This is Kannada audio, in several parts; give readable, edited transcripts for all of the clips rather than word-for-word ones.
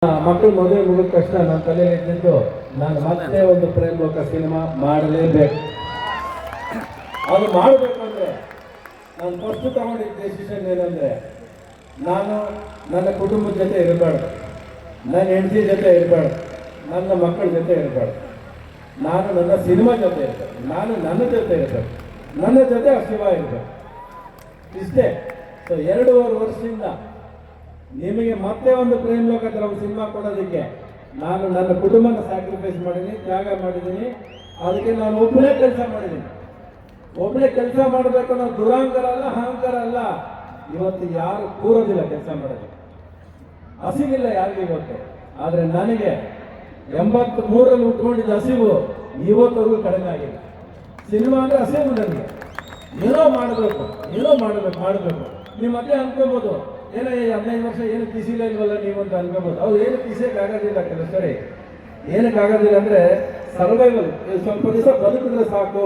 ಮಕ್ಕಳು ಮದುವೆ ಮುಗಿದ ತಕ್ಷಣ ನನ್ನ ತಲೆಯಲ್ಲಿ ಇದ್ದಿದ್ದು ನಾನು ಮತ್ತೆ ಒಂದು ಪ್ರೇಮ್ ಲೋಕ ಸಿನಿಮಾ ಮಾಡಲೇಬೇಕು. ಅದು ಮಾಡಬೇಕು ಅಂದರೆ ನಾನು ಫಸ್ಟ್ ತಗೊಂಡಿದ್ದ ಡಿಸಿಷನ್ ಏನಂದರೆ, ನಾನು ನನ್ನ ಕುಟುಂಬದ ಜೊತೆ ಇರಬಾರ್ದು, ನನ್ನ ಹೆಂಡತಿ ಜೊತೆ ಇರಬಾರ್ದು, ನನ್ನ ಮಕ್ಕಳ ಜೊತೆ ಇರಬಾರ್ದು. ನಾನು ನನ್ನ ಸಿನಿಮಾ ಜೊತೆ ಇರಬೇಕು, ನಾನು ನನ್ನ ಜೊತೆ ಇರಬೇಕು, ನನ್ನ ಜೊತೆ ಶಿವ ಇರಬೇಕು. ಇಷ್ಟೇ. ಸೊ 2.5 ವರ್ಷದಿಂದ ನಿಮಗೆ ಮತ್ತೆ ಒಂದು ಪ್ರೇಮ್ ಲೋಕ ಥರ ಒಂದು ಸಿನಿಮಾ ಕೊಡೋದಕ್ಕೆ ನಾನು ನನ್ನ ಕುಟುಂಬನ ಸ್ಯಾಕ್ರಿಫೈಸ್ ಮಾಡಿದ್ದೀನಿ, ತ್ಯಾಗ ಮಾಡಿದ್ದೀನಿ. ಅದಕ್ಕೆ ನಾನು ಒಬ್ಬನೇ ಕೆಲಸ ಮಾಡಿದ್ದೀನಿ. ಒಬ್ಬನೇ ಕೆಲಸ ಮಾಡಬೇಕು ಅನ್ನೋ ದುರಾಂಕಾರ ಅಲ್ಲ, ಅಹಂಕಾರ ಅಲ್ಲ. ಇವತ್ತು ಯಾರು ಕೂರೋದಿಲ್ಲ ಕೆಲಸ ಮಾಡೋದಕ್ಕೆ, ಹಸಿವಿಲ್ಲ ಯಾರಿಗೂ ಇವತ್ತು. ಆದರೆ ನನಗೆ 83ರಲ್ಲಿ ಉಟ್ಕೊಂಡಿದ್ದ ಹಸಿವು ಇವತ್ತವರೆಗೂ ಕಡಿಮೆ ಆಗಿಲ್ಲ. ಸಿನಿಮಾ ಅಂದರೆ ಹಸಿವು ನನಗೆ. ಏನೋ ಮಾಡಬೇಕು, ಏನೋ ಮಾಡಬೇಕು. ನೀವು ಮತ್ತೆ ಅನ್ಕೋಬೋದು, ಏನೋ 15 ವರ್ಷ ಏನು ಕಿಸಿಲ್ಲ ಇಲ್ವಲ್ಲ ನೀವು ಅಂತ ಅನ್ಕೋಬೋದು. ಅವ್ರು ಏನು ಕಿಸಿಯಕ್ಕಾಗೋದಿಲ್ಲ. ಕೆಲವು ಸರಿ ಏನಕ್ಕಾಗೋದಿಲ್ಲ ಅಂದರೆ ಸರ್ವೈವಲ್. ಸ್ವಲ್ಪ ದಿವಸ ಬದುಕಿದ್ರೆ ಸಾಕು.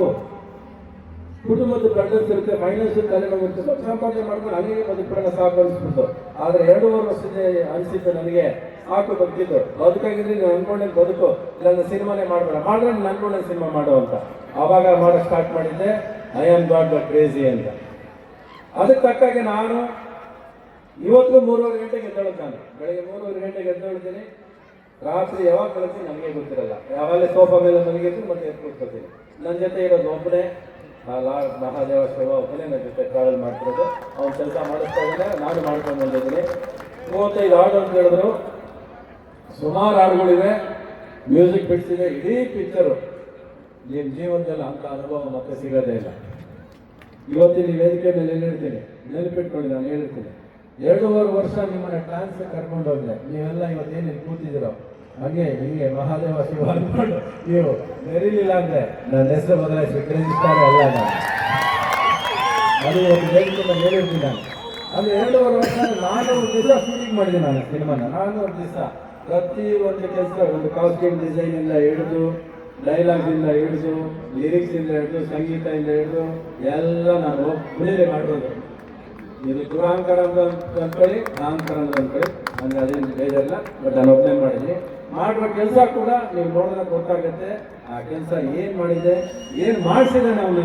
ಕುಟುಂಬದ ಪ್ರೆಷರ್ಸ್ ಇರುತ್ತೆ, ಫೈನಾನ್ಷಿಯಲ್ ತಲೆನೋವಿರುತ್ತೆ, ಸ್ವಲ್ಪ ಸಂಪಾದನೆ ಮಾಡ್ಕೊಂಡು ಹಂಗೆ ಬದುಕಿದ್ರೆ ಸಾಕು ಅನಿಸ್ಬಿಡ್ತು. ಆದರೆ 2.5 ವರ್ಷದ ಅನಿಸಿದ್ದು ನನಗೆ ಸಾಕು ಬದುಕಿದ್ದು. ಬದುಕಾಗಿದ್ರೆ ನೀವು ಅನ್ಕೊಂಡೇನು ಬದುಕು, ಇಲ್ಲ ಸಿನಿಮಾನೇ ಮಾಡಬೇಡ, ಮಾಡಿದ್ರೆ ನೀನು ಅನ್ಕೊಂಡೆ ಸಿನಿಮಾ ಮಾಡು ಅಂತ. ಆವಾಗ ಮಾಡೋಕ್ಕೆ ಸ್ಟಾರ್ಟ್ ಮಾಡಿದ್ದೆ I am god the crazy ಅಂತ. ಅದಕ್ಕೆ ತಕ್ಕಾಗೆ ನಾನು ಇವತ್ತು 3:30 ಗಂಟೆಗೆ ಎದ್ದೇಳ್ತಾನೆ. ಬೆಳಗ್ಗೆ 3:30 ಗಂಟೆಗೆ ಎದ್ದೇಳ್ತೀನಿ. ರಾತ್ರಿ ಯಾವಾಗ ಕಳಿಸ್ತೀನಿ ನನಗೆ ಗೊತ್ತಿರಲ್ಲ. ಯಾವಾಗಲೇ ಸೋಫಾ ಮೇಲೆ ಮಲಗಿರ್ತೀನಿ, ಮತ್ತೆ ಎತ್ಕೊಳ್ತೀನಿ. ನನ್ನ ಜೊತೆ ಇರೋದು ಒಬ್ಬನೇ, ಲಾರ್ಡ್ ಮಹಾದೇವ ಶಿವ ಒಬ್ಬನೇ ನನ್ನ ಜೊತೆ ಟ್ರಾವೆಲ್ ಮಾಡ್ತಿರೋದು. ಅವ್ನು ಕೆಲಸ ಮಾಡಿಸ್ತಾ ಇದ್ದಾನೆ, ನಾನು ಮಾಡ್ಕೊಂಡು ಬಂದಿದ್ದೀನಿ. 35 ಹಾಡು ಅಂತ ಹೇಳಿದ್ರು. ಸುಮಾರು ಹಾಡುಗಳಿವೆ, ಮ್ಯೂಸಿಕ್ ಬಿಡ್ಸಿದೆ. ಇಡೀ ಪಿಕ್ಚರು ನಿಮ್ಮ ಜೀವನದಲ್ಲಿ ಅಂಥ ಅನುಭವ ಮತ್ತೆ ಸಿಗೋದೇ ಇಲ್ಲ. ಇವತ್ತಿನ ವೇದಿಕೆ ಮೇಲೆ ಹೇಳಿರ್ತೀನಿ, ನೆನಪಿಟ್ಕೊಳ್ಳಿ, ನಾನು ಹೇಳಿರ್ತೀನಿ. 2.5 ವರ್ಷ ನಿಮ್ಮನ್ನ ಟ್ರಾನ್ಸ್ ಕರ್ಕೊಂಡು ಹೋಗಿದೆ. ನೀವೆಲ್ಲ ಇವತ್ತೇನು ಕೂತಿದ್ದೀರೋ ಹಾಗೆ ಹಿಂಗೆ ಮಹಾದೇವ ಶಿವ ಅನ್ಕೊಂಡು ನೀವು ನೆರಿಲಿಲ್ಲ ಅಂದರೆ ನನ್ನ ಹೆಸರು ಬದಲಾಯಿಸಿ ಕ್ರೇಜಿಸ್ತಾರೆ ಅಲ್ಲ ನಾನು. ಅದು ಒಂದು ವೇದಿಕೆ ಮೇಲೆ ಹೇಳಿರ್ತೀನಿ ನಾನು. ಅಂದರೆ 2.5 ವರ್ಷ ನಾನು ಒಂದು ದಿವಸ ಶೂಟಿಂಗ್ ಮಾಡಿದ್ದೀನಿ. ನಾನು ಸಿನಿಮಾನ ನಾನು ಒಂದು ದಿವಸ ಪ್ರತಿ ಒಂದು ಕೆಲಸ, ಒಂದು ಕಾಸ್ಟ್ಯೂಮ್ ಡಿಸೈನಿಂದ ಹಿಡಿದು, ಡೈಲಾಗ್ಸಿಂದ ಹಿಡಿದು, ಲಿರಿಕ್ಸಿಂದ ಹಿಡಿದು, ಸಂಗೀತದಿಂದ ಹಿಡಿದು ಎಲ್ಲ ನಾನು ಒಬ್ಬನೇ ಮಾಡಿರೋದು. ಇದು ದುರಾಂಕಾರ ಅಂತ ಅಂದ್ಕೊಳ್ಳಿ, ಅಹಂಕಾರ ಅಂತ ಅಂದ್ಕೊಳ್ಳಿ, ಅಂದರೆ ಅದೇನು ಬೇಜಾರಿಲ್ಲ. ಬಟ್ ನಾನು ಒಬ್ಬನೇ ಮಾಡಿದ್ದೀನಿ. ಮಾಡುವ ಕೆಲಸ ಕೂಡ ನೀವು ನೋಡಿದ್ರೆ ಗೊತ್ತಾಗುತ್ತೆ ಆ ಕೆಲಸ ಏನು ಮಾಡಿದೆ, ಏನು ಮಾಡಿಸಿದೆ ನಾವು.